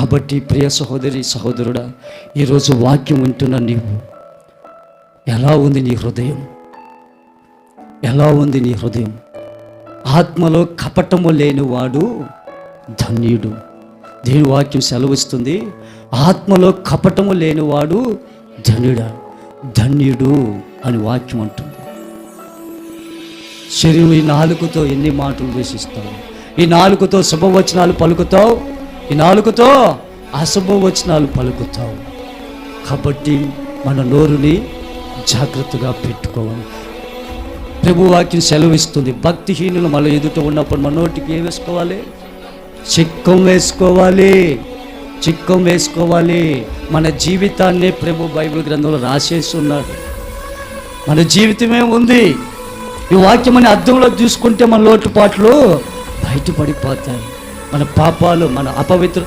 కాబట్టి ప్రియ సహోదరి సహోదరుడా, ఈరోజు వాక్యం వింటున్న నీవు ఎలా ఉంది నీ హృదయం? ఎలా ఉంది నీ హృదయం? ఆత్మలో కపటము లేనివాడు ధన్యుడు. దేవుని వాక్యం సెలవిస్తుంది, ఆత్మలో కపటము లేనివాడు ధన్యుడు అని వాక్యం అంటుంది. శరీరం ఈ నాలుకతో ఎన్ని మాటలు దూషిస్తావు? ఈ నాలుకతో శుభవచనాలు పలుకుతావు, ఈ నాలుకతో అశుభవచనాలు పలుకుతావు. కాబట్టి మన నోరుని జాగ్రత్తగా పెట్టుకోవాలి. ప్రభు వాక్యం సెలవిస్తుంది, భక్తిహీనులు మన ఎదుట ఉన్నప్పుడు మన నోటికి ఏం వేసుకోవాలి? చిక్కం వేసుకోవాలి. మన జీవితాన్నే ప్రభు బైబిల్ గ్రంథంలో రాసేసి ఉన్నాడు. మన జీవితమే ఉంది. ఈ వాక్యం అనే అర్థంలో చూసుకుంటే మన లోటుపాట్లు బయటపడిపోతాయి. మన పాపాలు, మన అపవిత్ర